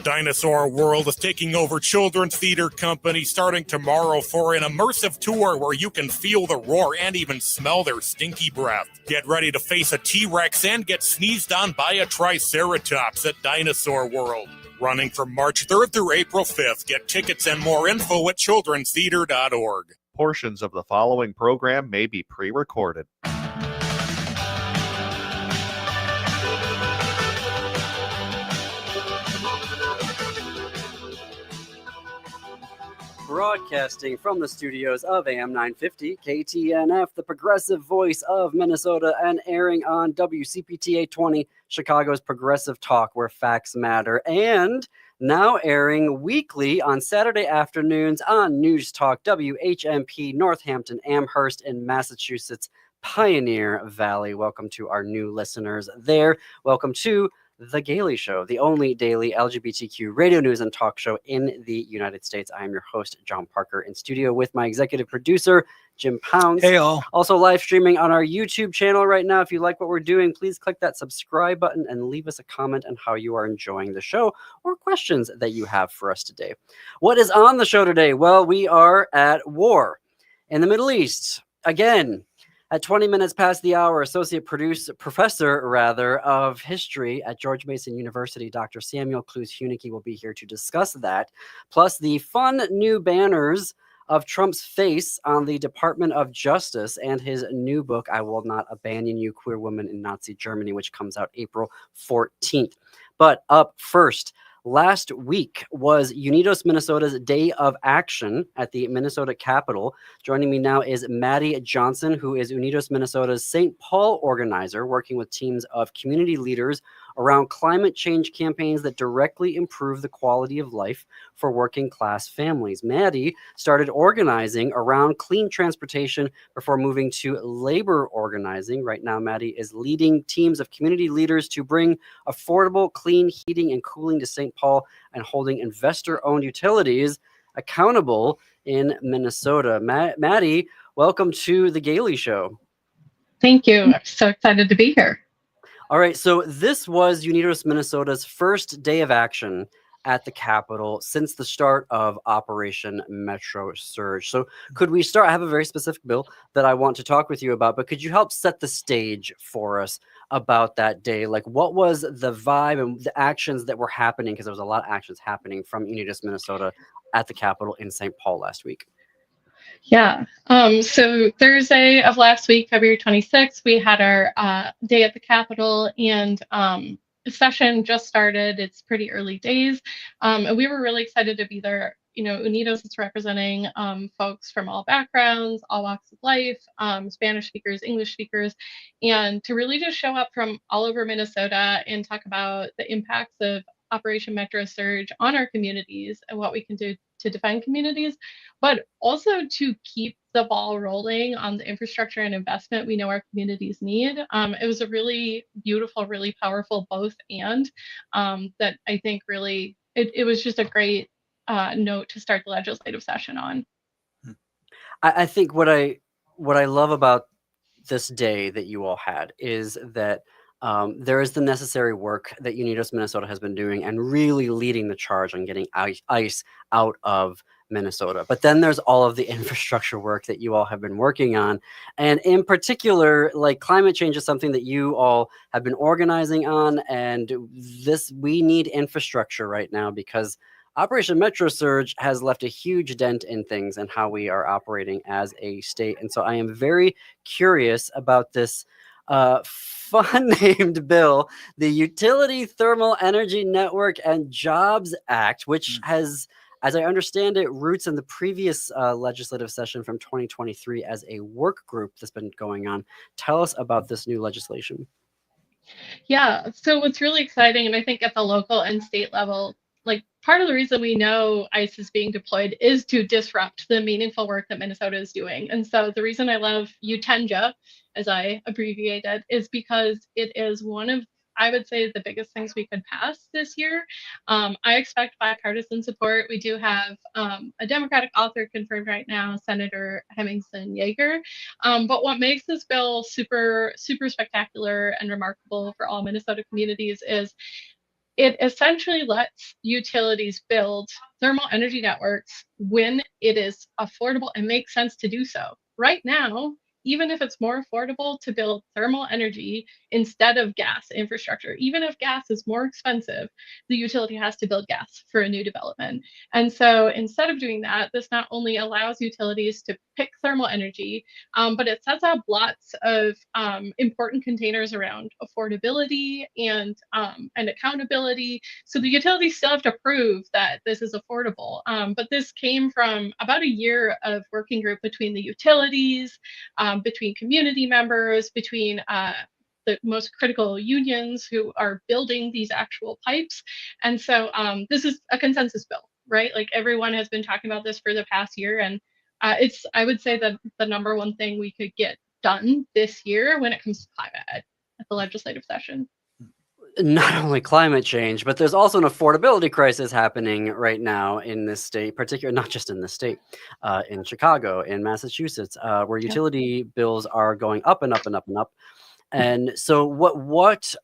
Dinosaur World is taking over Children's Theater Company starting tomorrow for an immersive tour where you can feel the roar and even smell their stinky breath. Get ready to face a T-Rex and get sneezed on by a Triceratops at Dinosaur World. Running from March 3rd through April 5th. Get tickets and more info at childrenstheater.org. Portions of the following program may be pre-recorded. Broadcasting from the studios of AM 950, KTNF, the progressive voice of Minnesota, and airing on WCPT 820, Chicago's progressive talk where facts matter, and now airing weekly on Saturday afternoons on News Talk WHMP Northampton Amherst in Massachusetts, Pioneer Valley. Welcome to our new listeners there. Welcome to The Gailey Show, the only daily LGBTQ radio news and talk show in the United States. I am your host, John Parker, in studio with my executive producer, Jim Pounds. Hey, all. Also live streaming on our YouTube channel right now. If you like what we're doing, please click that subscribe button and leave us a comment on how you are enjoying the show or questions that you have for us today. What is on the show today? Well, we are at war in the Middle East again. At 20 minutes past the hour, professor of history at George Mason University, Dr. Samuel Clowes Huneke will be here to discuss that, plus the fun new banners of Trump's face on the Department of Justice and his new book, I Will Not Abandon You, Queer Women in Nazi Germany, which comes out April 14th. But up first, last week was Unidos, Minnesota's Day of Action at the Minnesota Capitol. Joining me now is Madi Johnson, who is Unidos, Minnesota's St. Paul organizer, working with teams of community leaders around climate change campaigns that directly improve the quality of life for working class families. Madi started organizing around clean transportation before moving to labor organizing. Right now, Madi is leading teams of community leaders to bring affordable, clean heating and cooling to St. Paul and holding investor-owned utilities accountable in Minnesota. Madi, welcome to The Gailey Show. Thank you. I'm so excited to be here. All right, so this was Unidos, Minnesota's first day of action at the Capitol since the start of Operation Metro Surge. So could we start? I have a very specific bill that I want to talk with you about, but could you help set the stage for us about that day? Like, what was the vibe and the actions that were happening? Because there was a lot of actions happening from Unidos, Minnesota at the Capitol in St. Paul last week. Yeah. So Thursday of last week, February 26th, we had our day at the Capitol, and the session just started. It's pretty early days. And we were really excited to be there. You know, Unidos is representing folks from all backgrounds, all walks of life, Spanish speakers, English speakers, and to really just show up from all over Minnesota and talk about the impacts of Operation Metro Surge on our communities and what we can do to defend communities, but also to keep the ball rolling on the infrastructure and investment we know our communities need. It was a really beautiful, really powerful both and that I think really, it was just a great note to start the legislative session on. I think what I love about this day that you all had is that there is the necessary work that Unidos Minnesota has been doing and really leading the charge on getting ice out of Minnesota. But then there's all of the infrastructure work that you all have been working on. And in particular, like climate change is something that you all have been organizing on. And we need infrastructure right now because Operation Metro Surge has left a huge dent in things and how we are operating as a state. And so I am very curious about this fun named bill, the Utility Thermal Energy Network and Jobs Act, which has, as I understand it, roots in the previous legislative session from 2023 as a work group that's been going on. Tell us about this new legislation. Yeah, so what's really exciting, and I think at the local and state level, like part of the reason we know ICE is being deployed is to disrupt the meaningful work that Minnesota is doing. And so the reason I love UTENJA, as I abbreviate it, is because it is one of, I would say, the biggest things we could pass this year. I expect bipartisan support. We do have a Democratic author confirmed right now, Senator Hemmingson Yeager. But what makes this bill super, super spectacular and remarkable for all Minnesota communities is it essentially lets utilities build thermal energy networks when it is affordable and makes sense to do so. Right now, even if it's more affordable to build thermal energy instead of gas infrastructure, even if gas is more expensive, the utility has to build gas for a new development. And so instead of doing that, this not only allows utilities to pick thermal energy, but it sets up lots of important containers around affordability and accountability. So the utilities still have to prove that this is affordable. But this came from about a year of working group between the utilities, between community members, between the most critical unions who are building these actual pipes. And so this is a consensus bill, right? Like everyone has been talking about this for the past year. And it's, I would say, that the number one thing we could get done this year when it comes to climate at the legislative session. Not only climate change, but there's also an affordability crisis happening right now in this state, particularly not just in the state, in Chicago, in Massachusetts, where utility bills are going up and up and up and up. And so what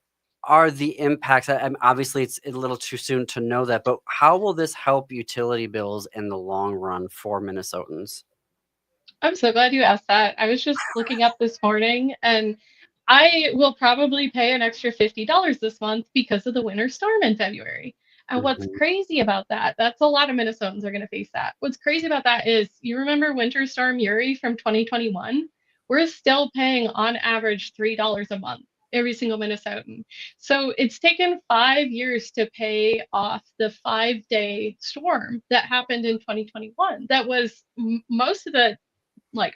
are the impacts? Obviously, it's a little too soon to know that, but how will this help utility bills in the long run for Minnesotans? I'm so glad you asked that. I was just looking up this morning, and I will probably pay an extra $50 this month because of the winter storm in February. And what's crazy about that, that's a lot of Minnesotans are going to face that. What's crazy about that is, you remember Winter Storm Uri from 2021? We're still paying on average $3 a month, every single Minnesotan. So it's taken 5 years to pay off the 5-day storm that happened in 2021. That was most of the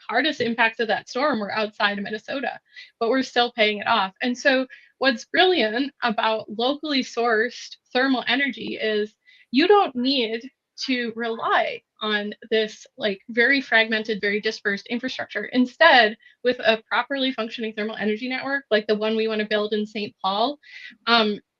hardest impacts of that storm were outside of Minnesota, but we're still paying it off. And so what's brilliant about locally sourced thermal energy is you don't need to rely on this very fragmented, very dispersed infrastructure. Instead, with a properly functioning thermal energy network, like the one we want to build in St. Paul,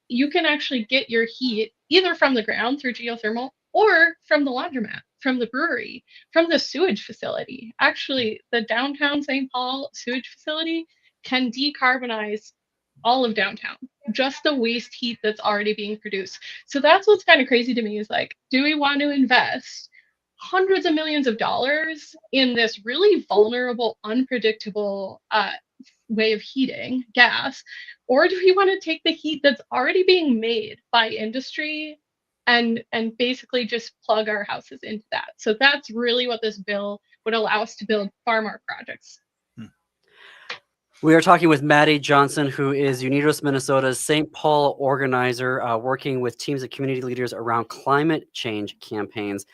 you can actually get your heat either from the ground through geothermal or from the laundromat, from the brewery, from the sewage facility. Actually, the downtown St. Paul sewage facility can decarbonize all of downtown, just the waste heat that's already being produced. So that's what's kind of crazy to me is do we want to invest hundreds of millions of dollars in this really vulnerable, unpredictable way of heating gas? Or do we want to take the heat that's already being made by industry and basically just plug our houses into that? So that's really what this bill would allow us to build far more projects. We are talking with Madi Johnson, who is Unidos Minnesota's St. Paul organizer, working with teams of community leaders around climate change campaigns.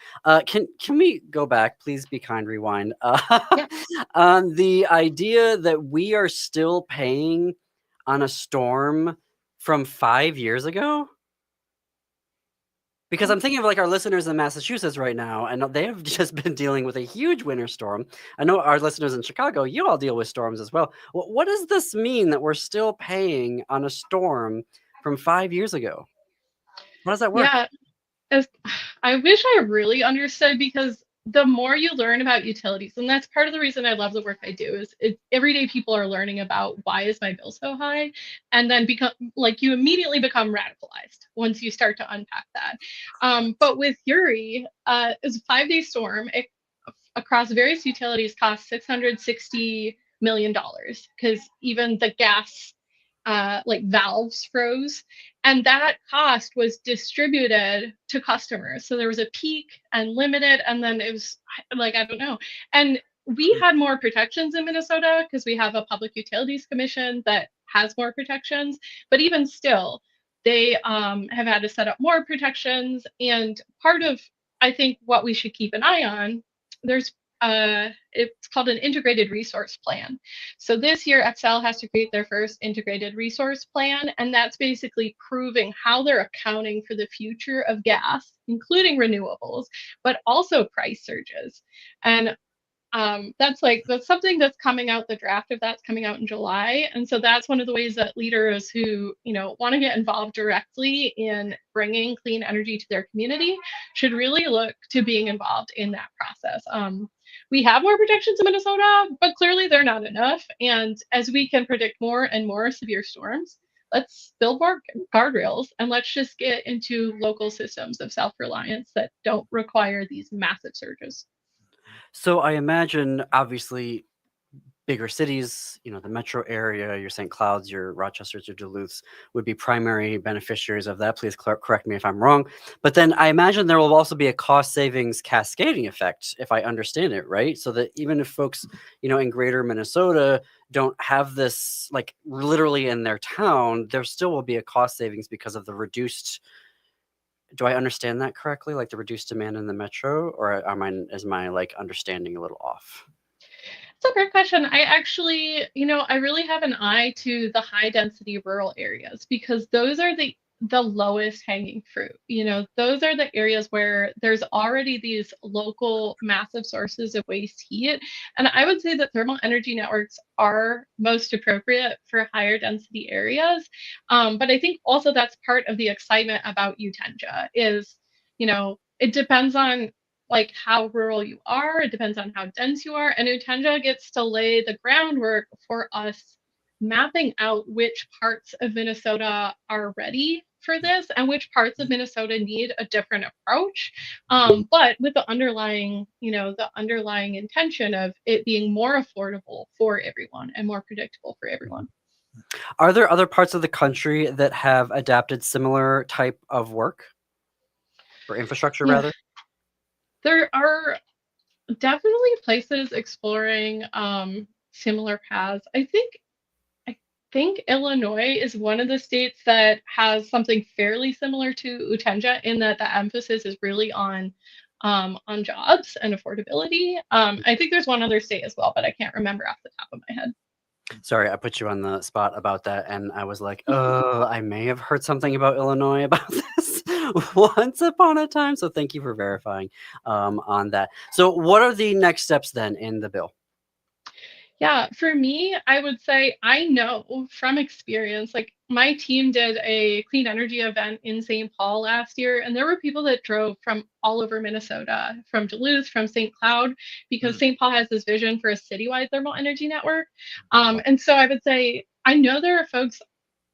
Can we go back? Please be kind, rewind. On the idea that we are still paying on a storm from 5 years ago? Because I'm thinking of our listeners in Massachusetts right now, and they have just been dealing with a huge winter storm. I know our listeners in Chicago, you all deal with storms as well. What does this mean that we're still paying on a storm from 5 years ago? How does that work? Yeah, I wish I really understood, because the more you learn about utilities, and that's part of the reason I love the work I do, is everyday people are learning about why is my bill so high, and then you immediately become radicalized once you start to unpack that. But with Uri, it was a 5-day storm. It, across various utilities, cost $660 million because even the gas valves froze, and that cost was distributed to customers. So there was a peak and limited, and then it was I don't know. And we had more protections in Minnesota because we have a Public Utilities Commission that has more protections, but even still, they have had to set up more protections. And part of, I think, what we should keep an eye on, it's called an integrated resource plan. So this year, Xcel has to create their first integrated resource plan, and that's basically proving how they're accounting for the future of gas, including renewables, but also price surges. And that's something that's coming out. The draft of that's coming out in July, and so that's one of the ways that leaders who want to get involved directly in bringing clean energy to their community should really look to being involved in that process. We have more protections in Minnesota, but clearly they're not enough. And as we can predict more and more severe storms, let's build more guardrails and let's just get into local systems of self-reliance that don't require these massive surges. So I imagine, obviously, bigger cities, the metro area, your St. Clouds, your Rochesters, your Duluths would be primary beneficiaries of that. Please correct me if I'm wrong. But then I imagine there will also be a cost savings cascading effect, if I understand it right. So that even if folks, in greater Minnesota don't have this like literally in their town, there still will be a cost savings because of the reduced. Do I understand that correctly? Like the reduced demand in the metro, or is my like understanding a little off? It's a great question. I actually, I really have an eye to the high density rural areas because those are the lowest hanging fruit. Those are the areas where there's already these local massive sources of waste heat. And I would say that thermal energy networks are most appropriate for higher density areas. But I think also that's part of the excitement about Utenja is, it depends on like how rural you are. It depends on how dense you are. And Utenja gets to lay the groundwork for us mapping out which parts of Minnesota are ready for this and which parts of Minnesota need a different approach. But with the underlying intention of it being more affordable for everyone and more predictable for everyone. Are there other parts of the country that have adapted similar type of work or infrastructure rather? There are definitely places exploring similar paths. I think Illinois is one of the states that has something fairly similar to Utenja in that the emphasis is really on jobs and affordability. I think there's one other state as well, but I can't remember off the top of my head. Sorry, I put you on the spot about that, and I was like, oh, I may have heard something about Illinois about this once upon a time. So thank you for verifying on that. So what are the next steps then in the bill? Yeah, for me, I would say I know from experience, like my team did a clean energy event in St. Paul last year, and there were people that drove from all over Minnesota, from Duluth, from St. Cloud, because St. Paul has this vision for a citywide thermal energy network. And so I would say, I know there are folks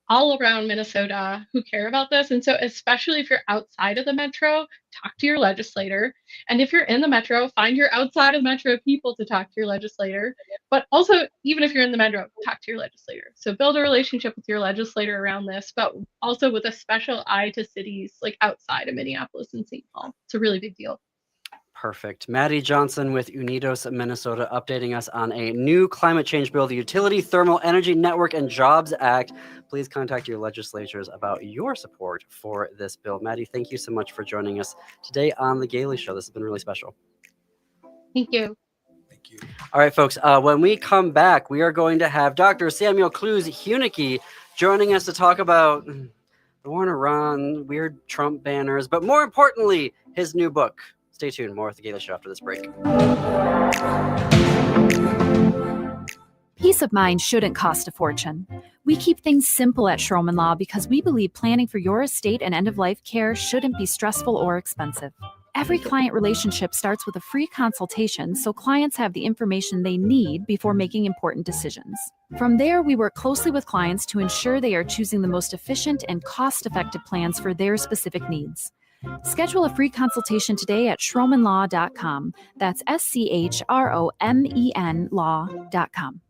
all around Minnesota who care about this. And so especially if you're outside of the metro, talk to your legislator. And if you're in the metro, find your outside of the metro people to talk to your legislator. But also, even if you're in the metro, talk to your legislator. So build a relationship with your legislator around this, but also with a special eye to cities like outside of Minneapolis and St. Paul. It's a really big deal. Perfect. Madi Johnson with Unidos, Minnesota, updating us on a new climate change bill, the Utility Thermal Energy Network and Jobs Act. Please contact your legislators about your support for this bill. Madi, thank you so much for joining us today on The Gailey Show. This has been really special. Thank you. Thank you. All right, folks, when we come back, we are going to have Dr. Samuel Clowes Huneke joining us to talk about the war in Iran, weird Trump banners, but more importantly, his new book. Stay tuned. More with The Gailey Show after this break. Peace of mind shouldn't cost a fortune. We keep things simple at Schroman Law because we believe planning for your estate and end-of-life care shouldn't be stressful or expensive. Every client relationship starts with a free consultation so clients have the information they need before making important decisions. From there, we work closely with clients to ensure they are choosing the most efficient and cost-effective plans for their specific needs. Schedule a free consultation today at schromenlaw.com. That's SCHROMEN law.com.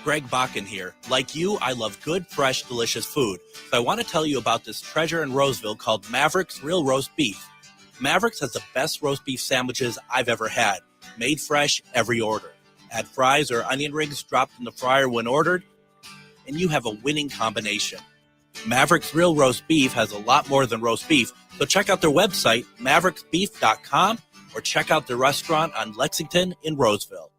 Greg Bakken here. Like you, I love good, fresh, delicious food. So I want to tell you about this treasure in Roseville called Maverick's Real Roast Beef. Maverick's has the best roast beef sandwiches I've ever had. Made fresh, every order. Add fries or onion rings dropped in the fryer when ordered, and you have a winning combination. Maverick's Real Roast Beef has a lot more than roast beef, so check out their website, mavericksbeef.com, or check out their restaurant on Lexington in Roseville.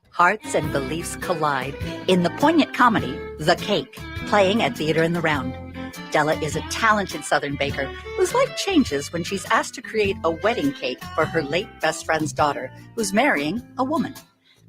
Hearts and beliefs collide in the poignant comedy, The Cake, playing at Theater in the Round. Della is a talented Southern baker whose life changes when she's asked to create a wedding cake for her late best friend's daughter, who's marrying a woman.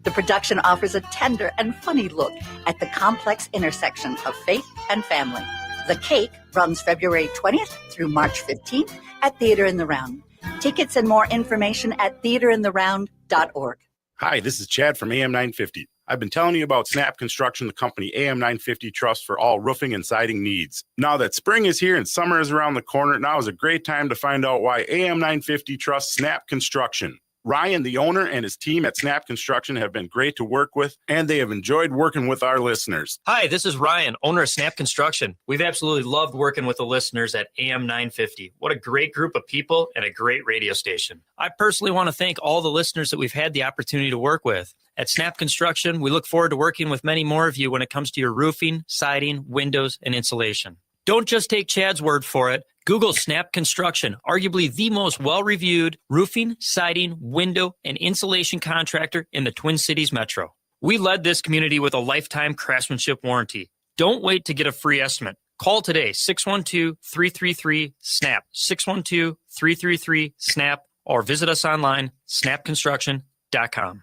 The production offers a tender and funny look at the complex intersection of faith and family. The Cake runs February 20th through March 15th at Theater in the Round. Tickets and more information at theaterintheround.org. Hi, this is Chad from AM 950. I've been telling you about Snap Construction, the company AM950 Truss for all roofing and siding needs. Now that spring is here and summer is around the corner, now is a great time to find out why AM950 trusts Snap Construction. Ryan, the owner, and his team at Snap Construction have been great to work with, and they have enjoyed working with our listeners. Hi, this is Ryan, owner of Snap Construction. We've absolutely loved working with the listeners at AM 950. What a great group of people and a great radio station. I personally want to thank all the listeners that we've had the opportunity to work with. At Snap Construction, we look forward to working with many more of you when it comes to your roofing, siding, windows, and insulation. Don't just take Chad's word for it. Google Snap Construction, arguably the most well-reviewed roofing, siding, window, and insulation contractor in the Twin Cities metro. We led this community with a lifetime craftsmanship warranty. Don't wait to get a free estimate. Call today, 612-333-SNAP, 612-333-SNAP, or visit us online, snapconstruction.com.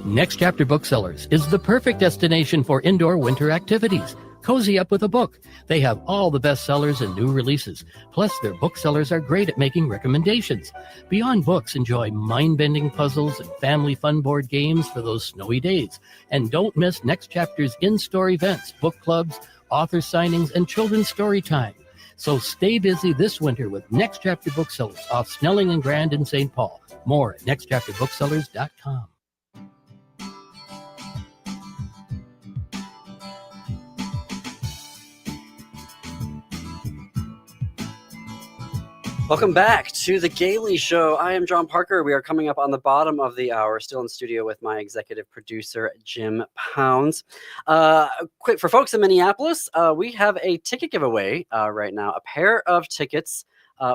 Next Chapter Booksellers is the perfect destination for indoor winter activities. Cozy up with a book. They have all the bestsellers and new releases. Plus, their booksellers are great at making recommendations. Beyond books, enjoy mind-bending puzzles and family fun board games for those snowy days. And don't miss Next Chapter's in-store events, book clubs, author signings, and children's story time. So stay busy this winter with Next Chapter Booksellers off Snelling and Grand in St. Paul. More at nextchapterbooksellers.com. Welcome back to The Gailey Show. I am John Parker. We are coming up on the bottom of the hour, still in studio with my executive producer, Jim Pounds. Quick, for folks in Minneapolis, we have a ticket giveaway right now, a pair of tickets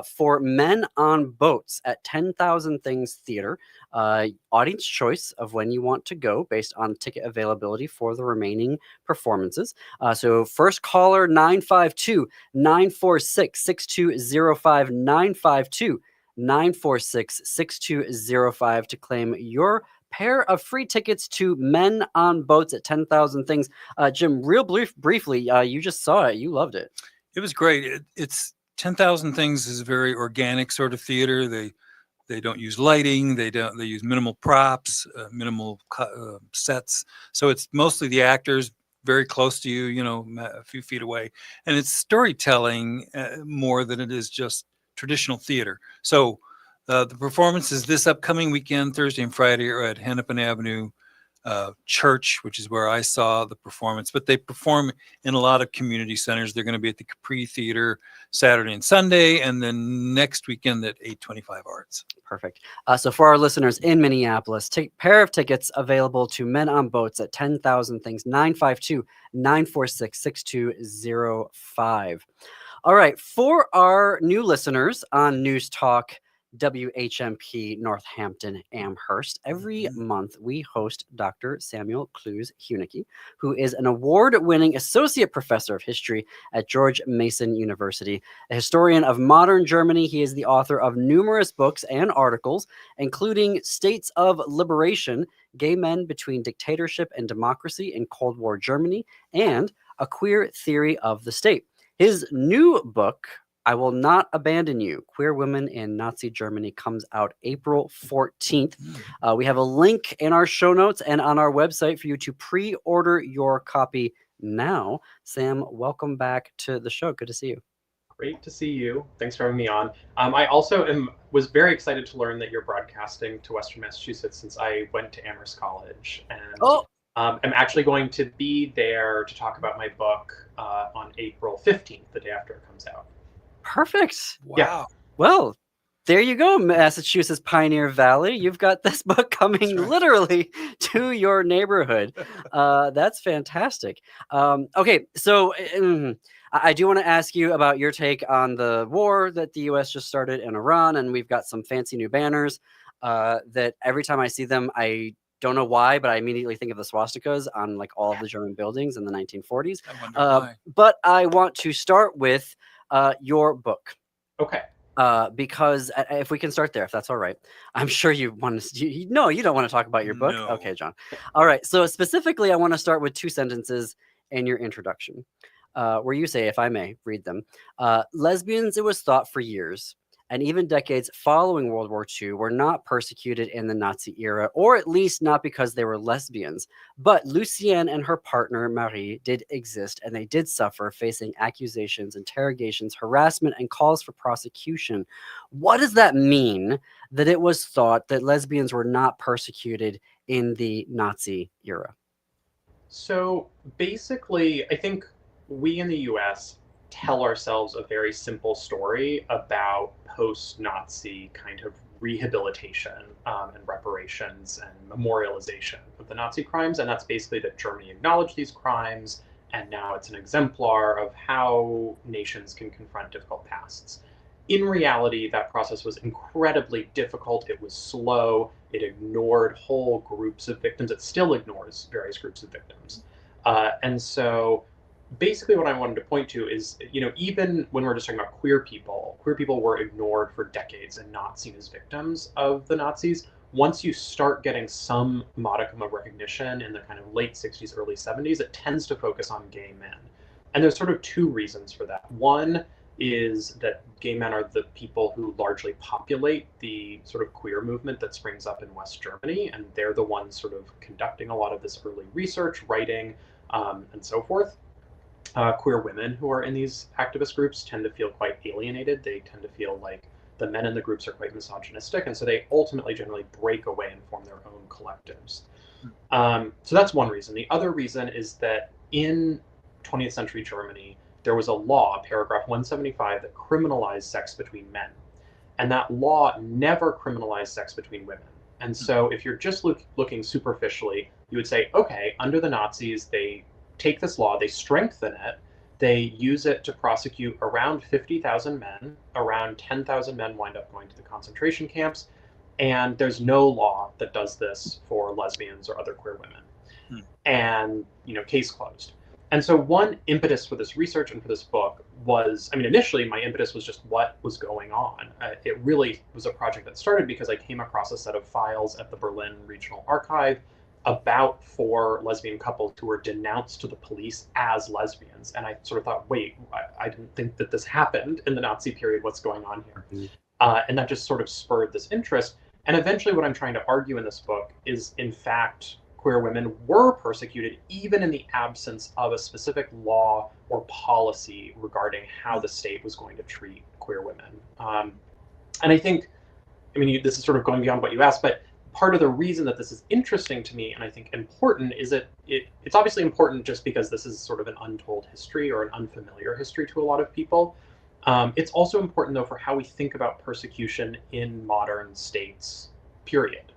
for Men on Boats at 10,000 Things Theater. Audience choice of when you want to go based on ticket availability for the remaining performances. So first caller, 952-946-6205, 952-946-6205 to claim your pair of free tickets to Men on Boats at 10,000 Things. Jim, real briefly, you just saw it. You loved it. It was great. It's 10,000 Things is a very organic sort of theater. They don't use lighting. They use minimal props, minimal sets. So it's mostly the actors very close to you, a few feet away. And it's storytelling more than it is just traditional theater. So the performances this upcoming weekend, Thursday and Friday, are at Hennepin Avenue Church, which is where I saw the performance. But they perform in a lot of community centers. They're going to be at the Capri Theater Saturday and Sunday, and then next weekend at 825 Arts. Perfect. So for our listeners in Minneapolis, pair of tickets available to Men on Boats at 10,000 Things, 952-946-6205. All right. For our new listeners on News Talk WHMP Northampton Amherst, every month we host Dr. Samuel Clowes Huneke, who is an award-winning associate professor of history at George Mason University. A historian of modern Germany, he is the author of numerous books and articles, including States of Liberation, Gay Men Between Dictatorship and Democracy in Cold War Germany, and A Queer Theory of the State. His new book, I Will Not Abandon You, Queer Women in Nazi Germany, comes out April 14th. We have a link in our show notes and on our website for you to pre-order your copy now. Sam, welcome back to the show. Good to see you. Great to see you. Thanks for having me on. I also was very excited to learn that you're broadcasting to Western Massachusetts, since I went to Amherst College. And I'm actually going to be there to talk about my book on April 15th, the day after it comes out. Perfect. Wow. Yeah. Well, there you go, Massachusetts Pioneer Valley. You've got this book coming literally to your neighborhood. That's fantastic. Okay, so I do want to ask you about your take on the war that the U.S. just started in Iran, and we've got some fancy new banners that every time I see them, I don't know why, but I immediately think of the swastikas on like all of the German buildings in the 1940s. I wonder why. But I want to start with your book. Okay. Because if we can start there, if that's all right. I'm sure you want to. No, you don't want to talk about your book. No. Okay, John. All right. So specifically, I want to start with two sentences in your introduction, where you say, if I may read them, lesbians, it was thought for years, and even decades following World War II were not persecuted in the Nazi era, or at least not because they were lesbians. But Lucienne and her partner, Marie, did exist, and they did suffer, facing accusations, interrogations, harassment, and calls for prosecution. What does that mean that it was thought that lesbians were not persecuted in the Nazi era? So basically, I think we in the US tell ourselves a very simple story about post-Nazi kind of rehabilitation and reparations and memorialization of the Nazi crimes. And that's basically that Germany acknowledged these crimes, and now it's an exemplar of how nations can confront difficult pasts. In reality, that process was incredibly difficult. It was slow. It ignored whole groups of victims. It still ignores various groups of victims. And so basically what I wanted to point to is, even when we're just talking about queer people were ignored for decades and not seen as victims of the Nazis. Once you start getting some modicum of recognition in the kind of late 60s, early 70s, it tends to focus on gay men. And there's sort of two reasons for that. One is that gay men are the people who largely populate the sort of queer movement that springs up in West Germany, and they're the ones sort of conducting a lot of this early research, writing, and so forth. Queer women who are in these activist groups tend to feel quite alienated. They tend to feel like the men in the groups are quite misogynistic, and so they ultimately generally break away and form their own collectives. So that's one reason. The other reason is that in 20th century Germany, there was a law, paragraph 175, that criminalized sex between men. And that law never criminalized sex between women. And so if you're just looking superficially, you would say, okay, under the Nazis, they take this law, they strengthen it, they use it to prosecute around 50,000 men, around 10,000 men wind up going to the concentration camps, and there's no law that does this for lesbians or other queer women. And, case closed. And so one impetus for this research and for this book was, initially my impetus was just what was going on. It really was a project that started because I came across a set of files at the Berlin Regional Archive about 4 lesbian couples who were denounced to the police as lesbians. And I sort of thought, wait, I didn't think that this happened in the Nazi period. What's going on here? And that just sort of spurred this interest. And eventually what I'm trying to argue in this book is, in fact, queer women were persecuted even in the absence of a specific law or policy regarding how the state was going to treat queer women. And I think, this is sort of going beyond what you asked, but part of the reason that this is interesting to me and I think important is that it's obviously important just because this is sort of an untold history or an unfamiliar history to a lot of people. It's also important, though, for how we think about persecution in modern states, period.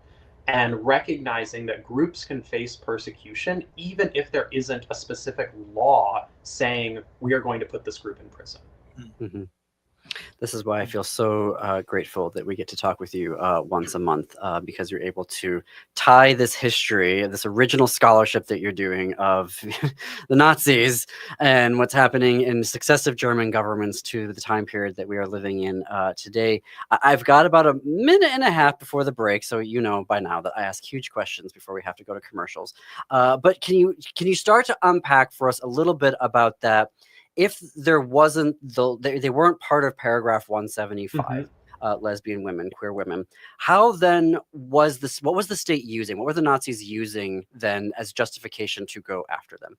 And recognizing that groups can face persecution even if there isn't a specific law saying we are going to put this group in prison. Mm-hmm. This is why I feel so grateful that we get to talk with you once a month, because you're able to tie this history, this original scholarship that you're doing of the Nazis and what's happening in successive German governments to the time period that we are living in today. I've got about a minute and a half before the break, so you know by now that I ask huge questions before we have to go to commercials. But can you start to unpack for us a little bit about that? If there wasn't they weren't part of paragraph 175, lesbian women, queer women, how then was this? What was the state using? What were the Nazis using then as justification to go after them?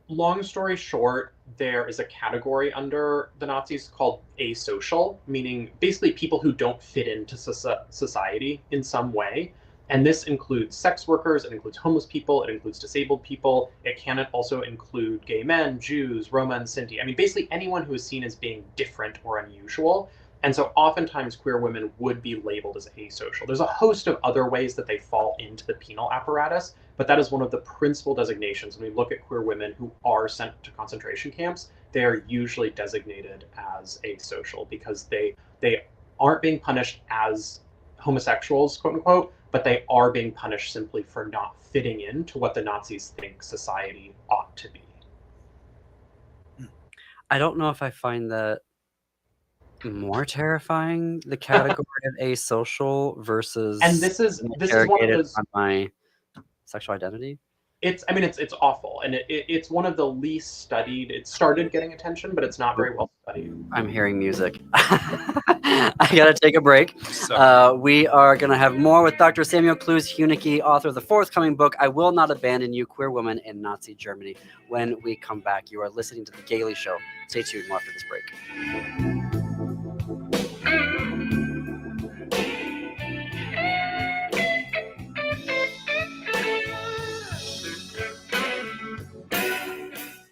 Long story short, there is a category under the Nazis called asocial, meaning basically people who don't fit into society in some way. And this includes sex workers, it includes homeless people, it includes disabled people. It can also include gay men, Jews, Roma, and Sinti. Basically anyone who is seen as being different or unusual. And so oftentimes queer women would be labeled as asocial. There's a host of other ways that they fall into the penal apparatus, but that is one of the principal designations. When we look at queer women who are sent to concentration camps, they are usually designated as asocial because they aren't being punished as homosexuals, quote unquote, but they are being punished simply for not fitting into what the Nazis think society ought to be. I don't know if I find that more terrifying, the category of asocial versus and this is one of those on my sexual identity. it's awful, and it's one of the least studied. It started getting attention, but it's not very well studied. I'm hearing music. I gotta take a break. We are gonna have more with Dr. Samuel Clowes Huneke, author of the forthcoming book, I Will Not Abandon You, Queer Woman in Nazi Germany. When we come back, you are listening to The Gaily Show. Stay tuned more after this break.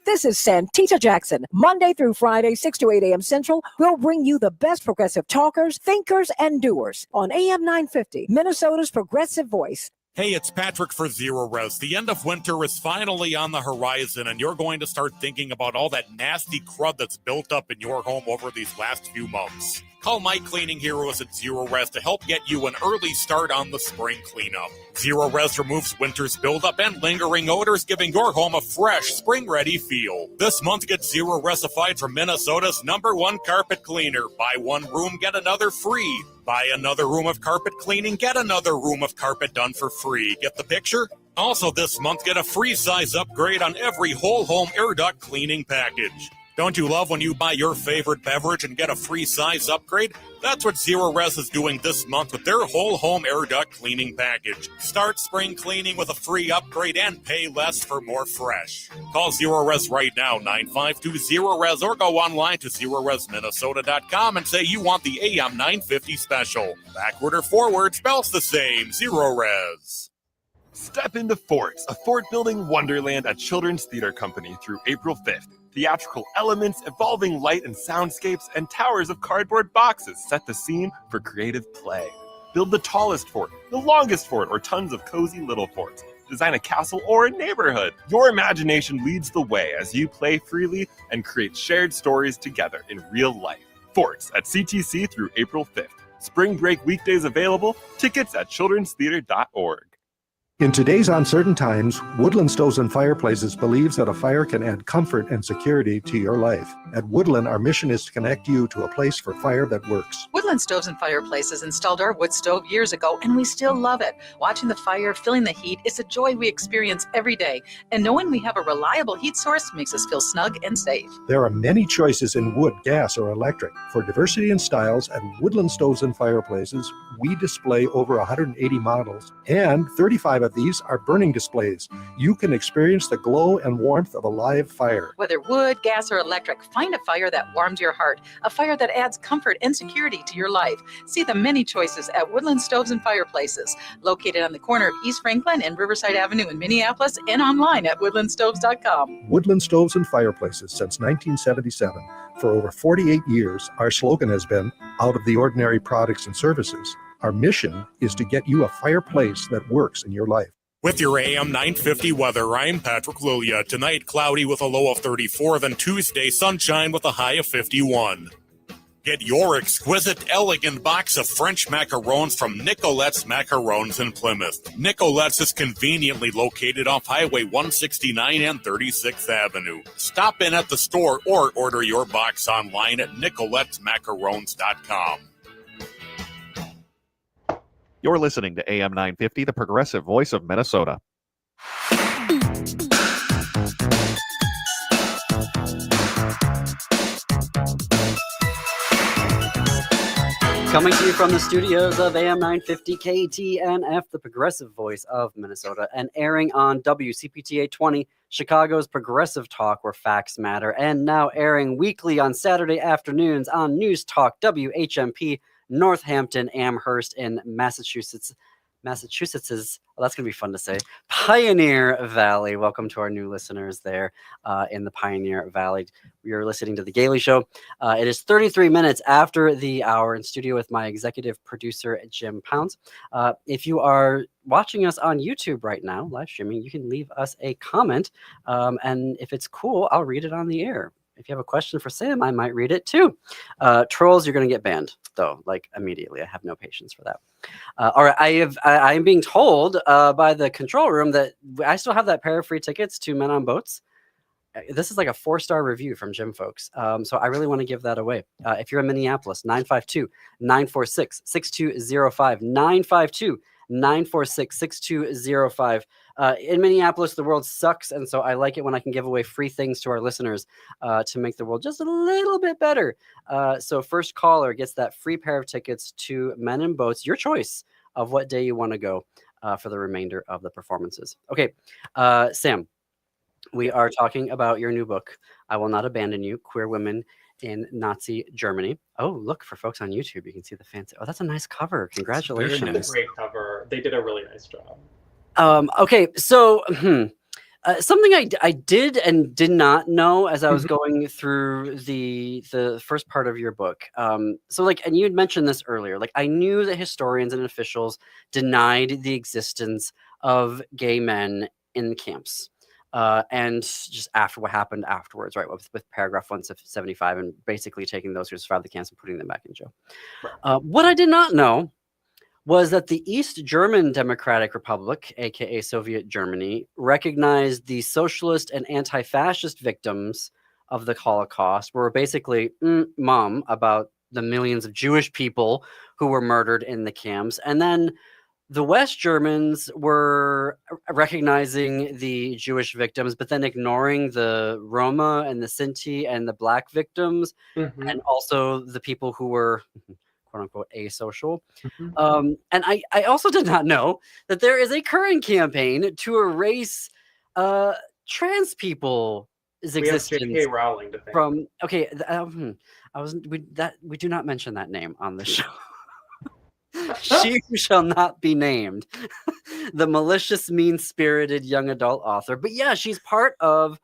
This is Santita Jackson. Monday through Friday, 6 to 8 a.m. Central, we'll bring you the best progressive talkers, thinkers, and doers on AM 950, Minnesota's progressive voice. Hey, it's Patrick for Zero Res. The end of winter is finally on the horizon, and you're going to start thinking about all that nasty crud that's built up in your home over these last few months. Call my cleaning heroes at Zero Res to help get you an early start on the spring cleanup. Zero Res removes winter's buildup and lingering odors, giving your home a fresh, spring-ready feel. This month, get Zero Resified from Minnesota's #1 carpet cleaner. Buy one room, get another free. Buy another room of carpet cleaning, get another room of carpet done for free. Get the picture? Also this month, get a free size upgrade on every whole home air duct cleaning package. Don't you love when you buy your favorite beverage and get a free size upgrade? That's what Zero Res is doing this month with their whole home air duct cleaning package. Start spring cleaning with a free upgrade and pay less for more fresh. Call Zero Res right now, 952-ZERO-RES, or go online to ZeroResMinnesota.com and say you want the AM 950 special. Backward or forward spells the same. Zero Res. Step into Forts, a fort-building wonderland at Children's Theater Company through April 5th. Theatrical elements, evolving light and soundscapes, and towers of cardboard boxes set the scene for creative play. Build the tallest fort, the longest fort, or tons of cozy little forts. Design a castle or a neighborhood. Your imagination leads the way as you play freely and create shared stories together in real life. Forts at CTC through April 5th. Spring break weekdays available. Tickets at childrenstheater.org. In today's uncertain times, Woodland Stoves and Fireplaces believes that a fire can add comfort and security to your life. At Woodland, our mission is to connect you to a place for fire that works. Woodland Stoves and Fireplaces installed our wood stove years ago, and we still love it. Watching the fire, feeling the heat, is a joy we experience every day. And knowing we have a reliable heat source makes us feel snug and safe. There are many choices in wood, gas, or electric. For diversity and styles, at Woodland Stoves and Fireplaces, we display over 180 models, and 35 of these are burning displays. You can experience the glow and warmth of a live fire. Whether wood, gas, or electric, find a fire that warms your heart, a fire that adds comfort and security to your life. See the many choices at Woodland Stoves and Fireplaces, located on the corner of East Franklin and Riverside Avenue in Minneapolis, and online at woodlandstoves.com. Woodland Stoves and Fireplaces since 1977. For over 48 years, our slogan has been, out of the ordinary products and services. Our mission is to get you a fireplace that works in your life. With your AM 950 weather, I'm Patrick Lilia. Tonight, cloudy with a low of 34, then Tuesday, sunshine with a high of 51. Get your exquisite, elegant box of French macarons from Nicolette's Macarons in Plymouth. Nicolette's is conveniently located off Highway 169 and 36th Avenue. Stop in at the store or order your box online at nicolettesmacarons.com. You're listening to AM 950, the progressive voice of Minnesota. Coming to you from the studios of AM 950 KTNF, the progressive voice of Minnesota, and airing on WCPTA 20, Chicago's progressive talk where facts matter, and now airing weekly on Saturday afternoons on News Talk WHMP Northampton, Amherst in Massachusetts. Massachusetts's, well, that's going to be fun to say, Pioneer Valley. Welcome to our new listeners there in the Pioneer Valley. We are listening to The Gaily Show. It is 33 minutes after the hour, in studio with my executive producer, Jim Pounds. If you are watching us on YouTube right now, live streaming, you can leave us a comment. And if it's cool, I'll read it on the air. If you have a question for Sam, I might read it too. Trolls, you're going to get banned, though, like immediately. I have no patience for that. All right, I am being told by the control room that I still have that pair of free tickets to Men on Boats. This is like a 4-star review from Jim folks. So I really want to give that away. If you're in Minneapolis, 952-946-6205, 952-946-6205. In Minneapolis, the world sucks, and so I like it when I can give away free things to our listeners to make the world just a little bit better. So first caller gets that free pair of tickets to Men in Boats, your choice of what day you want to go for the remainder of the performances. Okay, Sam, we are talking about your new book, I Will Not Abandon You, Queer Women in Nazi Germany. Oh, look, for folks on YouTube, you can see the fancy. Oh, that's a nice cover. Congratulations. It's a great cover. They did a really nice job. Okay, so something I did and did not know as I was going through the first part of your book. So like, and you had mentioned this earlier, like I knew that historians and officials denied the existence of gay men in camps. And just after what happened afterwards, right, with paragraph 175 and basically taking those who survived the camps and putting them back in jail. What I did not know was that the East German Democratic Republic, aka Soviet Germany, recognized the socialist and anti-fascist victims of the Holocaust, were basically mum about the millions of Jewish people who were murdered in the camps. And then the West Germans were recognizing the Jewish victims, but then ignoring the Roma and the Sinti and the Black victims, and also the people who were quote unquote asocial. And I also did not know that there is a current campaign to erase trans people's existence. We have J.K. Rowling to thank. From okay, we do not mention that name on the show. She who shall not be named, the malicious, mean-spirited young adult author. But yeah, she's part of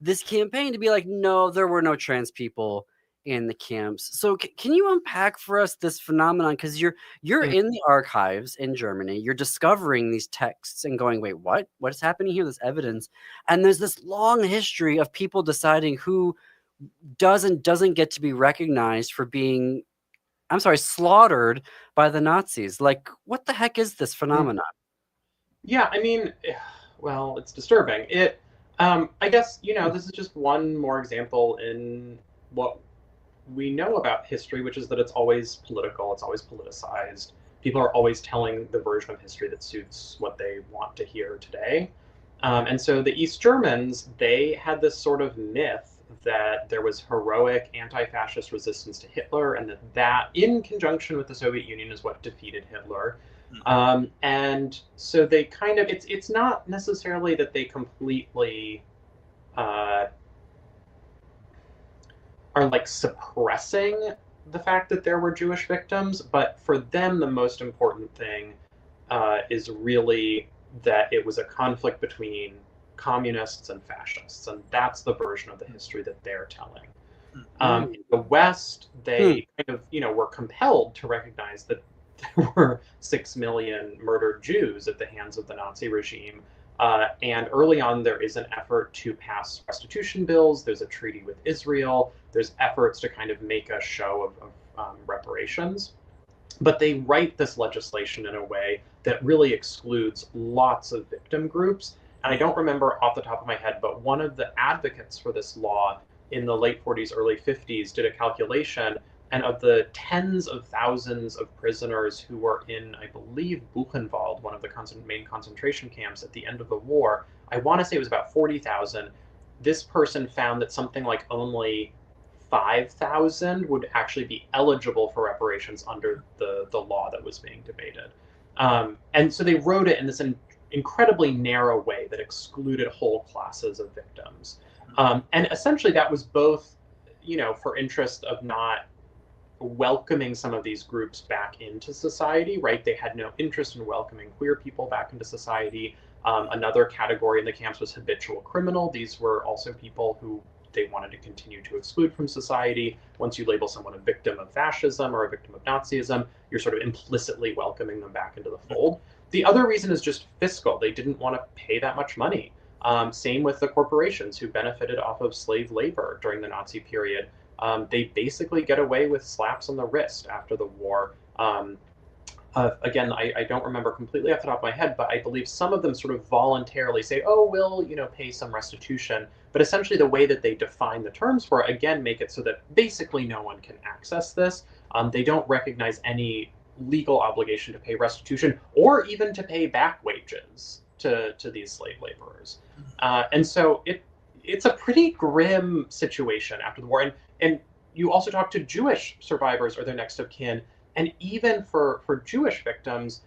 this campaign to be like, no, there were no trans people in the camps. So can you unpack for us this phenomenon? Because you're in the archives in Germany, you're discovering these texts and going, wait, what is happening here? This evidence, and there's this long history of people deciding who doesn't get to be recognized for being, I'm sorry, slaughtered by the Nazis. Like, what the heck is this phenomenon? Yeah, I mean, well, it's disturbing. I guess, this is just one more example in what we know about history, which is that it's always political, it's always politicized. People are always telling the version of history that suits what they want to hear today. And so the East Germans, they had this sort of myth that there was heroic anti-fascist resistance to Hitler, and that in conjunction with the Soviet Union is what defeated Hitler. And so they kind of, it's not necessarily that they completely are like suppressing the fact that there were Jewish victims, but for them the most important thing is really that it was a conflict between communists and fascists, and that's the version of the history that they're telling. In the West, they kind of, were compelled to recognize that there were 6 million murdered Jews at the hands of the Nazi regime. And early on, there is an effort to pass restitution bills. There's a treaty with Israel. There's efforts to kind of make a show of reparations. But they write this legislation in a way that really excludes lots of victim groups. And I don't remember off the top of my head, but one of the advocates for this law in the late 40s, early 50s did a calculation, and of the tens of thousands of prisoners who were in, I believe, Buchenwald, one of the main concentration camps at the end of the war, I want to say it was about 40,000. This person found that something like only 5,000 would actually be eligible for reparations under the law that was being debated. And so they wrote it in this incredibly narrow way that excluded whole classes of victims. And essentially that was both, for interest of not welcoming some of these groups back into society, right? They had no interest in welcoming queer people back into society. Another category in the camps was habitual criminal. These were also people who they wanted to continue to exclude from society. Once you label someone a victim of fascism or a victim of Nazism, you're sort of implicitly welcoming them back into the fold. The other reason is just fiscal. They didn't want to pay that much money. Same with the corporations who benefited off of slave labor during the Nazi period. They basically get away with slaps on the wrist after the war. Again, I don't remember completely off the top of my head, but I believe some of them sort of voluntarily say, oh, we'll, pay some restitution. But essentially the way that they define the terms for it, again, make it so that basically no one can access this. They don't recognize any legal obligation to pay restitution or even to pay back wages to these slave laborers. And so it's a pretty grim situation after the war. And you also talk to Jewish survivors or their next of kin, and even for Jewish victims,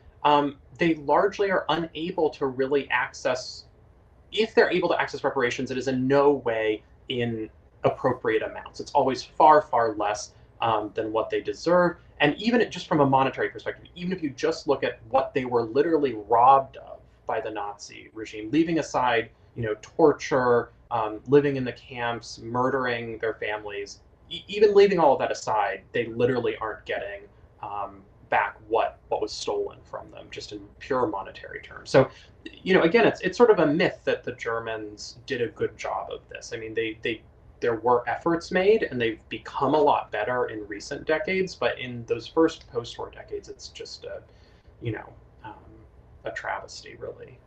they largely are unable to really access, if they're able to access reparations, it is in no way in appropriate amounts. It's always far, far less than what they deserve. And even just from a monetary perspective, even if you just look at what they were literally robbed of by the Nazi regime, leaving aside, torture, living in the camps, murdering their families, even leaving all of that aside, they literally aren't getting back what was stolen from them, just in pure monetary terms. So, again, it's sort of a myth that the Germans did a good job of this. I mean, there were efforts made, and they've become a lot better in recent decades. But in those first post-war decades, it's just a travesty, really.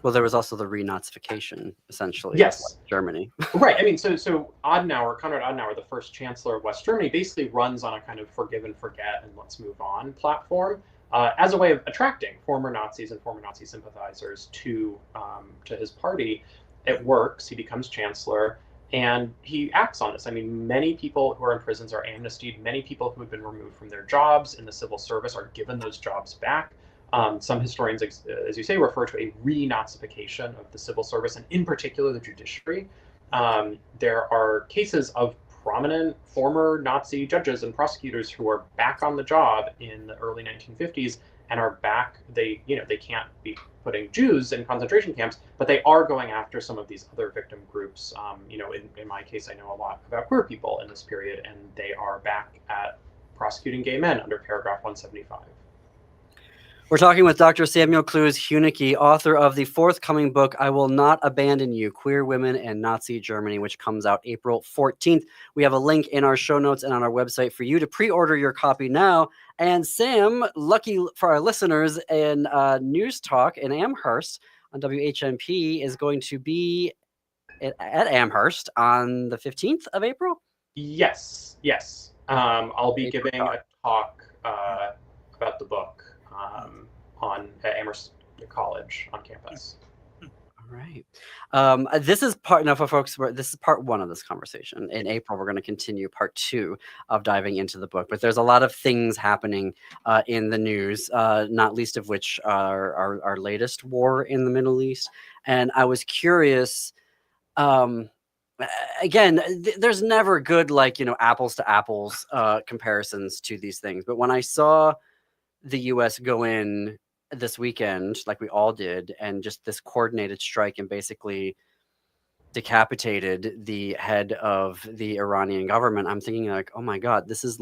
Well, there was also the renazification, essentially. Yes. Of Germany. Right. I mean, so Konrad Adenauer, the first chancellor of West Germany, basically runs on a kind of forgive and forget and let's move on platform as a way of attracting former Nazis and former Nazi sympathizers to his party. It works. He becomes chancellor, and he acts on this. I mean, many people who are in prisons are amnestied. Many people who have been removed from their jobs in the civil service are given those jobs back. Some historians, as you say, refer to a re-Nazification of the civil service, and in particular the judiciary. There are cases of prominent former Nazi judges and prosecutors who are back on the job in the early 1950s and are back. They can't be putting Jews in concentration camps, but they are going after some of these other victim groups. In my case, I know a lot about queer people in this period, and they are back at prosecuting gay men under paragraph 175. We're talking with Dr. Samuel Clowes Huneke, author of the forthcoming book, I Will Not Abandon You, Queer Women in Nazi Germany, which comes out April 14th. We have a link in our show notes and on our website for you to pre-order your copy now. And Sam, lucky for our listeners, in News Talk in Amherst on WHMP is going to be at Amherst on the 15th of April? Yes. I'll be giving a talk about the book at Amherst College on campus. All right. This is part one of this conversation. In April, we're going to continue part 2 of diving into the book. But there's a lot of things happening in the news, not least of which are our latest war in the Middle East. And I was curious. Again, there's never good apples to apples comparisons to these things. But when I saw the U.S. go in this weekend, like we all did, and just this coordinated strike and basically decapitated the head of the Iranian government, I'm thinking oh my God, this is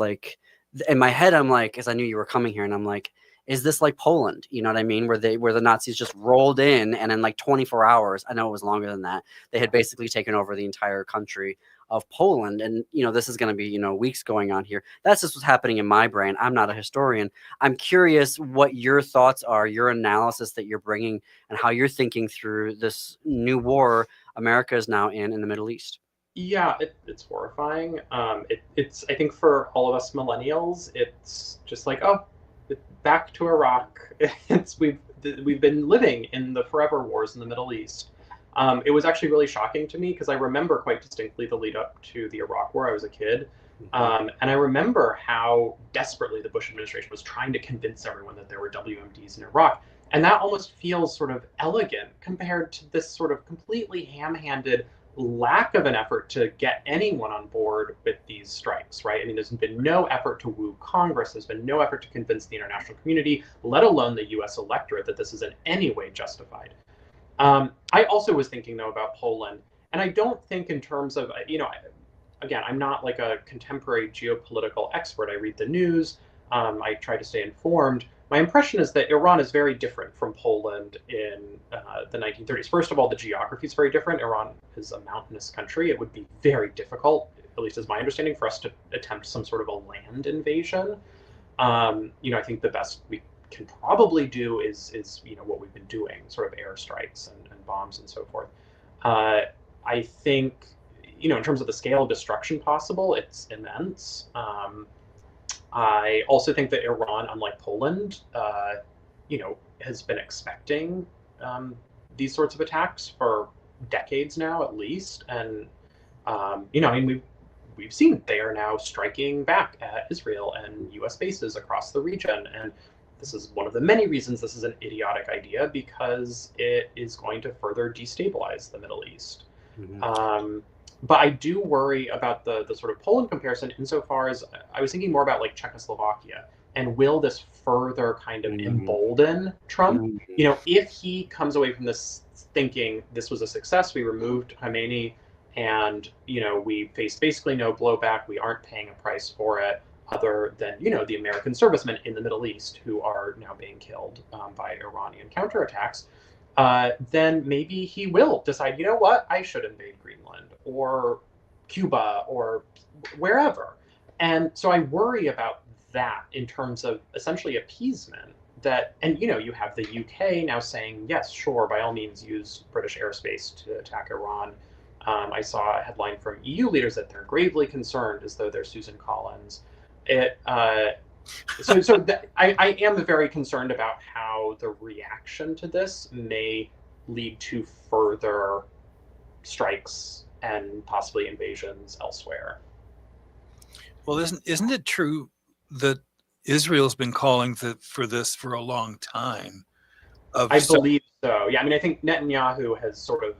in my head, I'm like, because I knew you were coming here, and I'm like, is this like Poland? You know what I mean? Where the Nazis just rolled in, and in 24 hours, I know it was longer than that, they had basically taken over the entire country of Poland. And, this is going to be, weeks going on here. That's just what's happening in my brain. I'm not a historian. I'm curious what your thoughts are, your analysis that you're bringing, and how you're thinking through this new war America is now in the Middle East. Yeah, it's horrifying. It's I think for all of us millennials, it's just back to Iraq. We've been living in the forever wars in the Middle East. It was actually really shocking to me because I remember quite distinctly the lead up to the Iraq War. I was a kid. And I remember how desperately the Bush administration was trying to convince everyone that there were WMDs in Iraq. And that almost feels sort of elegant compared to this sort of completely ham-handed lack of an effort to get anyone on board with these strikes, right? I mean, there's been no effort to woo Congress. There's been no effort to convince the international community, let alone the U.S. electorate, that this is in any way justified. I also was thinking, though, about Poland, and I don't think in terms of, again, I'm not like a contemporary geopolitical expert. I read the news. I try to stay informed. My impression is that Iran is very different from Poland in the 1930s. First of all, the geography is very different. Iran is a mountainous country. It would be very difficult, at least as my understanding, for us to attempt some sort of a land invasion. I think the best we can probably do is what we've been doing, sort of airstrikes and bombs and so forth. I think, in terms of the scale of destruction possible, it's immense. I also think that Iran, unlike Poland, has been expecting these sorts of attacks for decades now, at least. And, you know, I mean, we've seen they are now striking back at Israel and U.S. bases across the region. And this is one of the many reasons this is an idiotic idea, because it is going to further destabilize the Middle East. But I do worry about the sort of Poland comparison insofar as I was thinking more about like Czechoslovakia. And will this further kind of embolden Trump? You know, if he comes away from this thinking this was a success, we removed Khomeini, and, you know, we faced basically no blowback, we aren't paying a price for it, other than, you know, the American servicemen in the Middle East who are now being killed by Iranian counterattacks, then maybe he will decide, you know what, I should invade Greenland or Cuba or wherever. And so I worry about that in terms of essentially appeasement. That, and, you know, you have the UK now saying, yes, sure, by all means use British airspace to attack Iran. I saw a headline from EU leaders that they're gravely concerned, as though they're Susan Collins. I am very concerned about how the reaction to this may lead to further strikes and possibly invasions elsewhere. Well, isn't it true that Israel's been calling for this for a long time? I believe so. Yeah, I mean, I think Netanyahu has sort of,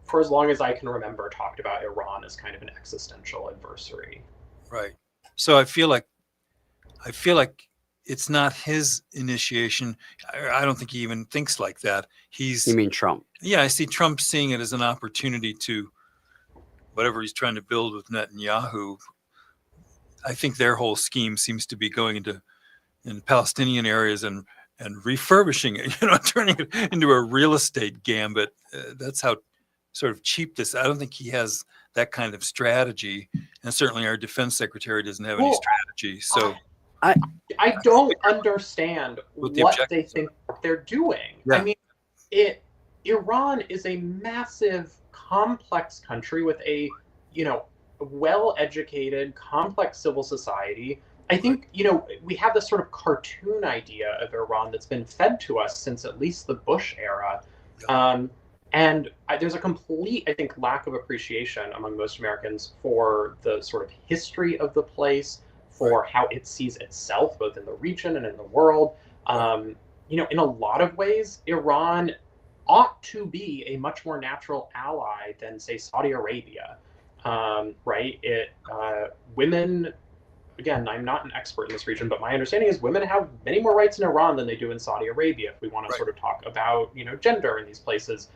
for as long as I can remember, talked about Iran as kind of an existential adversary. Right. So I feel like it's not his initiation. I don't think he even thinks like that. You mean Trump? Yeah, I see Trump seeing it as an opportunity to, whatever he's trying to build with Netanyahu. I think their whole scheme seems to be going in Palestinian areas and refurbishing it, you know, turning it into a real estate gambit. That's how sort of cheap this. I don't think he has that kind of strategy, and certainly our defense secretary doesn't have any strategy. So I don't understand what they think they're doing. Yeah. I mean, Iran is a massive, complex country with a, you know, well-educated, complex civil society. I think, you know, we have this sort of cartoon idea of Iran that's been fed to us since at least the Bush era. And there's a complete, I think, lack of appreciation among most Americans for the sort of history of the place, for how it sees itself, both in the region and in the world. You know, in a lot of ways, Iran ought to be a much more natural ally than, say, Saudi Arabia. Right? Women, again, I'm not an expert in this region, but my understanding is women have many more rights in Iran than they do in Saudi Arabia, if we want to sort of talk about, you know, gender in these places.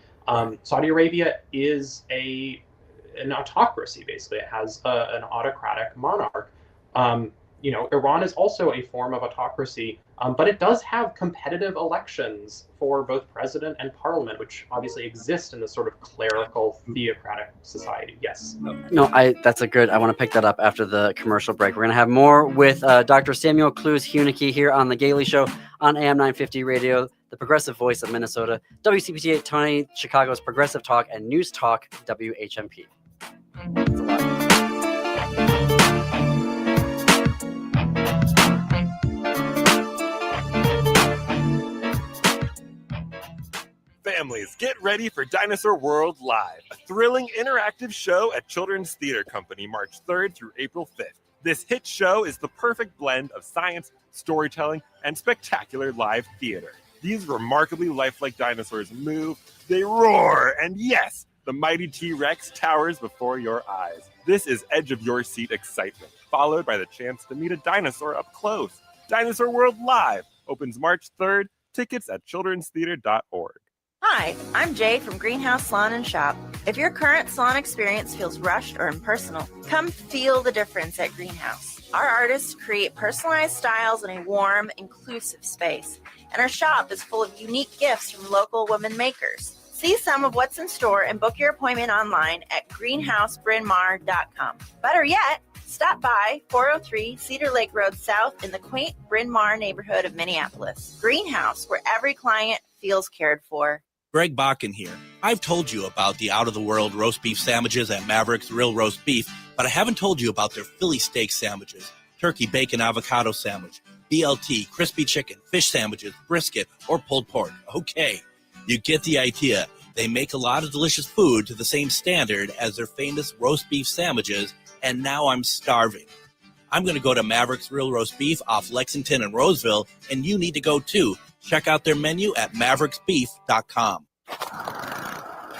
Saudi Arabia is an autocracy, basically. It has an autocratic monarch. You know, Iran is also a form of autocracy, but it does have competitive elections for both president and parliament, which obviously exist in this sort of clerical, theocratic society. Yes. No, that's a good. I want to pick that up after the commercial break. We're going to have more with Dr. Samuel Clowes Huneke here on The Gailey Show on AM 950 Radio, the progressive voice of Minnesota, WCPT 820, Chicago's Progressive Talk, and News Talk, WHMP. That's a lot. Families, get ready for Dinosaur World Live, a thrilling interactive show at Children's Theater Company, March 3rd through April 5th. This hit show is the perfect blend of science, storytelling, and spectacular live theater. These remarkably lifelike dinosaurs move, they roar, and yes, the mighty T-Rex towers before your eyes. This is edge-of-your-seat excitement, followed by the chance to meet a dinosaur up close. Dinosaur World Live opens March 3rd. Tickets at childrenstheater.org. Hi, I'm Jay from Greenhouse Salon and Shop. If your current salon experience feels rushed or impersonal, come feel the difference at Greenhouse. Our artists create personalized styles in a warm, inclusive space, and our shop is full of unique gifts from local women makers. See some of what's in store and book your appointment online at greenhousebrynmar.com. Better yet, stop by 403 Cedar Lake Road South in the quaint Bryn Mawr neighborhood of Minneapolis. Greenhouse, where every client feels cared for. Greg Bakken here. I've told you about the out-of-the-world roast beef sandwiches at Maverick's Real Roast Beef, but I haven't told you about their Philly steak sandwiches, turkey bacon avocado sandwich, BLT, crispy chicken, fish sandwiches, brisket, or pulled pork. Okay, You get the idea. They make a lot of delicious food to the same standard as their famous roast beef sandwiches, and now I'm starving. I'm going to go to Maverick's Real Roast Beef off Lexington and Roseville, and you need to go too. Check out their menu at mavericksbeef.com.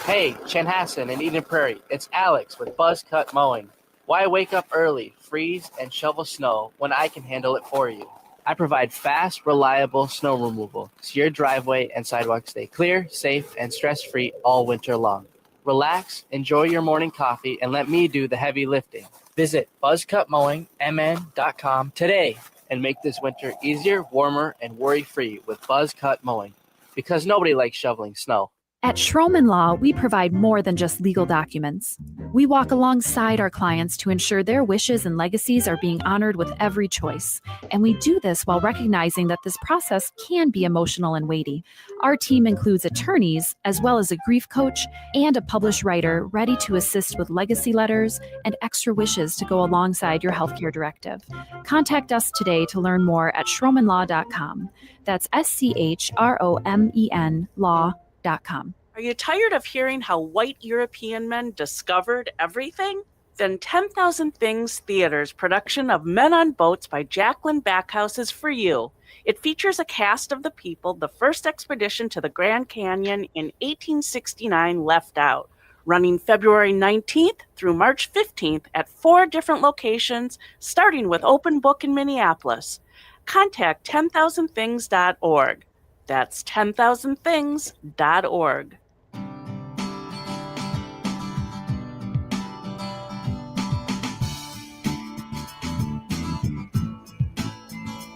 Hey, Chanhassen in Eden Prairie, it's Alex with Buzz Cut Mowing. Why wake up early, freeze, and shovel snow when I can handle it for you? I provide fast, reliable snow removal so your driveway and sidewalk stay clear, safe, and stress-free all winter long. Relax, enjoy your morning coffee, and let me do the heavy lifting. Visit buzzcutmowingmn.com today and make this winter easier, warmer, and worry-free with Buzz Cut Mowing, because nobody likes shoveling snow. At Schroman Law, we provide more than just legal documents. We walk alongside our clients to ensure their wishes and legacies are being honored with every choice. And we do this while recognizing that this process can be emotional and weighty. Our team includes attorneys, as well as a grief coach and a published writer ready to assist with legacy letters and extra wishes to go alongside your healthcare directive. Contact us today to learn more at schromanlaw.com. That's SCHROMEN law.com. Are you tired of hearing how white European men discovered everything? Then 10,000 Things Theater's production of Men on Boats by Jacqueline Backhouse is for you. It features a cast of the people the first expedition to the Grand Canyon in 1869 left out, running February 19th through March 15th at 4 different locations, starting with Open Book in Minneapolis. Contact 10,000things.org. That's 10,000things.org.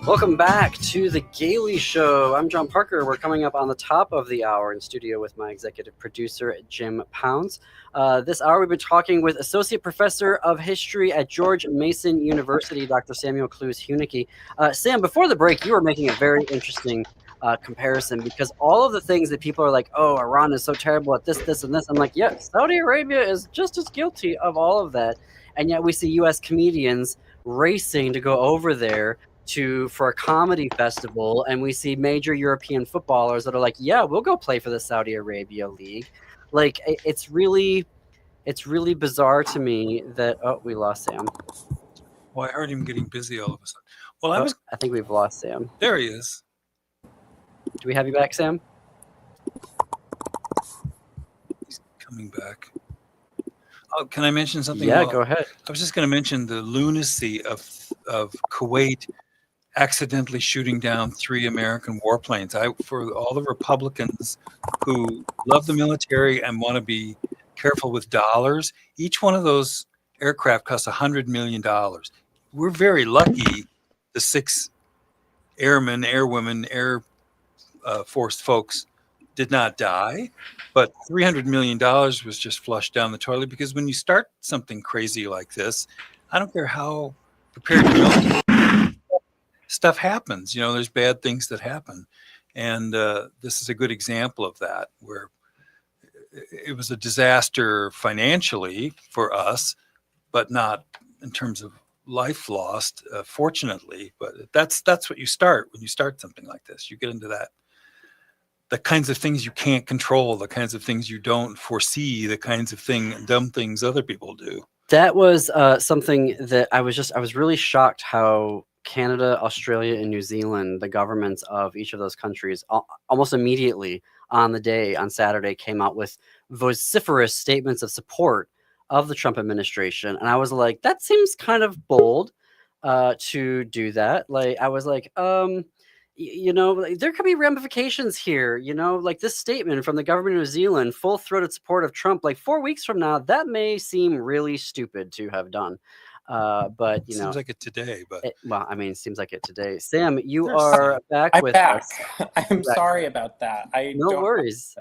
Welcome back to The Gailey Show. I'm John Parker. We're coming up on the top of the hour in studio with my executive producer, Jim Pounds. This hour, we've been talking with Associate Professor of History at George Mason University, Dr. Samuel Clowes Huneke. Sam, before the break, you were making a very interesting comparison, because all of the things that people are like, oh, Iran is so terrible at this, this, and this. I'm like, yeah, Saudi Arabia is just as guilty of all of that. And yet we see U.S. comedians racing to go over there for a comedy festival, and we see major European footballers that are like, yeah, we'll go play for the Saudi Arabia League. Like, it's really bizarre to me that, oh, we lost Sam. Well, I heard him getting busy all of a sudden. Well, I think we've lost Sam. There he is. Do we have you back, Sam? He's coming back. Oh, can I mention something? Yeah, go ahead. I was just going to mention the lunacy of Kuwait accidentally shooting down 3 American warplanes. For all the Republicans who love the military and want to be careful with dollars, each one of those aircraft costs $100 million. We're very lucky the 6 airmen, airwomen, Air Force folks did not die, but $300 million was just flushed down the toilet, because when you start something crazy like this, I don't care how prepared you are, stuff happens. You know, there's bad things that happen. And this is a good example of that, where it was a disaster financially for us, but not in terms of life lost, fortunately. But that's what you start when you start something like this. You get into that. The kinds of things you can't control, the kinds of things you don't foresee, the kinds of dumb things other people do. That was something that I was really shocked how Canada, Australia, and New Zealand, the governments of each of those countries, almost immediately on Saturday, came out with vociferous statements of support of the Trump administration. And I was like, that seems kind of bold to do that. Like, I was like, you know, there could be ramifications here, you know, like this statement from the government of New Zealand, full-throated support of Trump, like 4 weeks from now, that may seem really stupid to have done. But, you know. Seems like it today, but. It seems like it today. Sam, you are back with us. I'm sorry about that. No worries.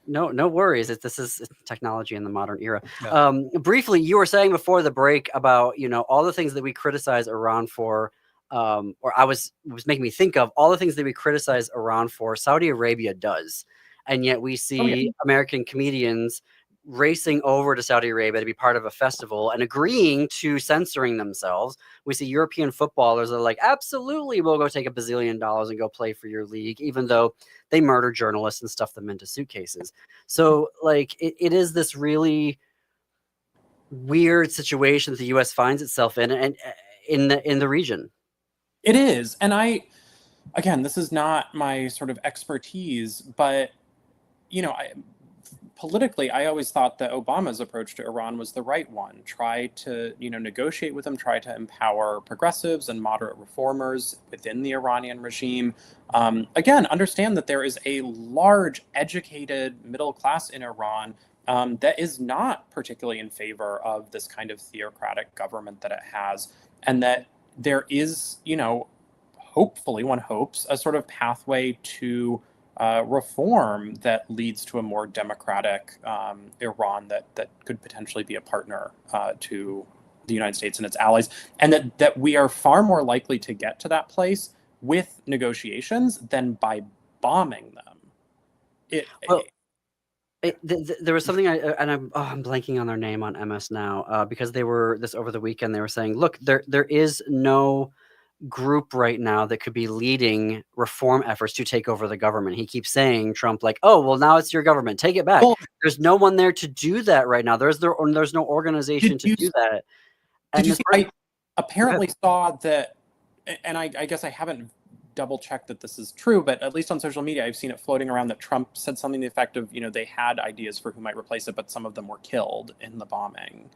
No worries. This is technology in the modern era. Yeah. Briefly, you were saying before the break about, you know, all the things that we criticize Iran for, or was making me think of all the things that we criticize Iran for, Saudi Arabia does. And yet we see American comedians racing over to Saudi Arabia to be part of a festival and agreeing to censoring themselves. We see European footballers that are like, absolutely, we'll go take $1 bazillion and go play for your league, even though they murder journalists and stuff them into suitcases. So like it is this really weird situation that the U.S. finds itself in, and in the region. It is. And again, this is not my sort of expertise, but, politically, I always thought that Obama's approach to Iran was the right one. Try to, negotiate with them, try to empower progressives and moderate reformers within the Iranian regime. Again, understand that there is a large, educated middle class in Iran that is not particularly in favor of this kind of theocratic government that it has, and that there is, hopefully, one hopes, a sort of pathway to reform that leads to a more democratic Iran that could potentially be a partner to the United States and its allies, and that we are far more likely to get to that place with negotiations than by bombing them. There was something I'm blanking on their name on MS now because they were this over the weekend. They were saying, look, there is no group right now that could be leading reform efforts to take over the government. He keeps saying, Trump, like, oh, well, now it's your government, take it back. There's no one there to do that right now. There's no organization to do that. Did you see, I apparently saw that, and I guess I haven't double checked that this is true, but at least on social media, I've seen it floating around that Trump said something to the effect of, they had ideas for who might replace it, but some of them were killed in the bombing.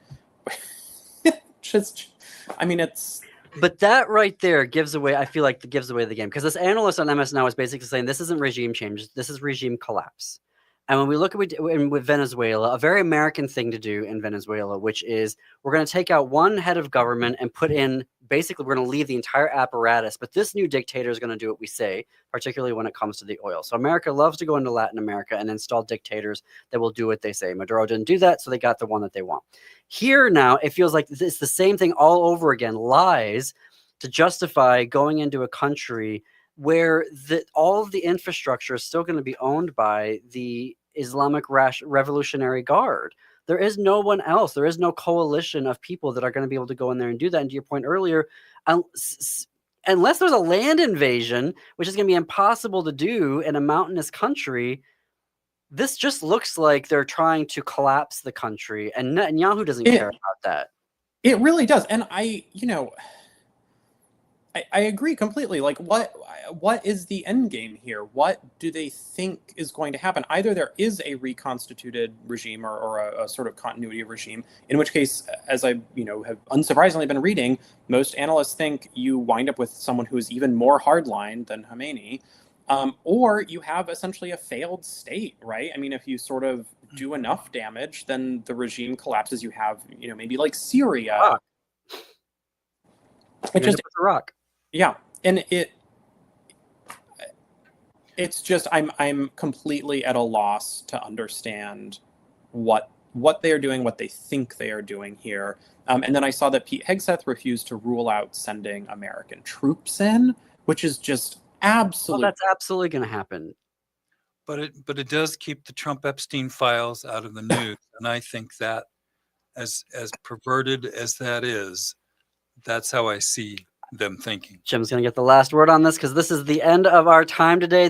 But that right there gives away, I feel like it gives away the game, because this analyst on MS Now is basically saying this isn't regime change, this is regime collapse. And when we look at with Venezuela, a very American thing to do in Venezuela, which is we're going to take out one head of government and put in, basically we're going to leave the entire apparatus, but this new dictator is going to do what we say, particularly when it comes to the oil. So America loves to go into Latin America and install dictators that will do what they say. Maduro didn't do that, so they got the one that they want. Here now, it feels like it's the same thing all over again, lies to justify going into a country where all of the infrastructure is still going to be owned by the Islamic Revolutionary Guard. There is no one else. There is no coalition of people that are going to be able to go in there and do that. And to your point earlier, unless there's a land invasion, which is going to be impossible to do in a mountainous country, this just looks like they're trying to collapse the country. And Netanyahu doesn't care about that. It really does. And I agree completely. Like, what is the end game here? What do they think is going to happen? Either there is a reconstituted regime or a sort of continuity of regime, in which case, as I have unsurprisingly been reading, most analysts think you wind up with someone who is even more hardline than Khomeini, or you have essentially a failed state, right? I mean, if you sort of do enough damage, then the regime collapses. You have, maybe like Syria. Iraq. Yeah, and it's just I'm completely at a loss to understand what they are doing, what they think they are doing here. And then I saw that Pete Hegseth refused to rule out sending American troops in, which is just absolutely. Well, that's absolutely going to happen. But it does keep the Trump Epstein files out of the news, and I think that as perverted as that is, that's how I see them thinking. Jim's going to get the last word on this because this is the end of our time today.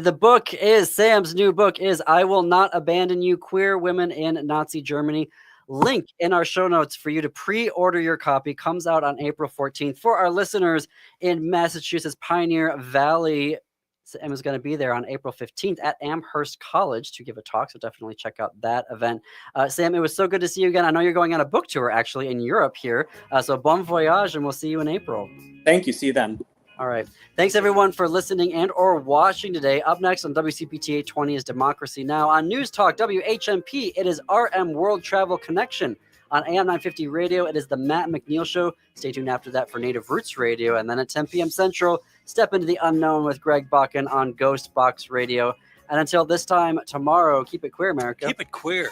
Sam's new book is I Will Not Abandon You, Queer Women in Nazi Germany. Link in our show notes for you to pre-order your copy. Comes out on April 14th. For our listeners in Massachusetts, Pioneer Valley, Sam is going to be there on April 15th at Amherst College to give a talk, so definitely check out that event. Sam, it was so good to see you again. I know you're going on a book tour, actually, in Europe here, so bon voyage, and we'll see you in April. Thank you. See you then. All right. Thanks, everyone, for listening and or watching today. Up next on WCPT 820 is Democracy Now! On News Talk WHMP, it is RM World Travel Connection. On AM 950 Radio, it is the Matt McNeil Show. Stay tuned after that for Native Roots Radio. And then at 10 p.m. Central, step into the unknown with Greg Bakken on Ghost Box Radio. And until this time tomorrow, keep it queer, America. Keep it queer.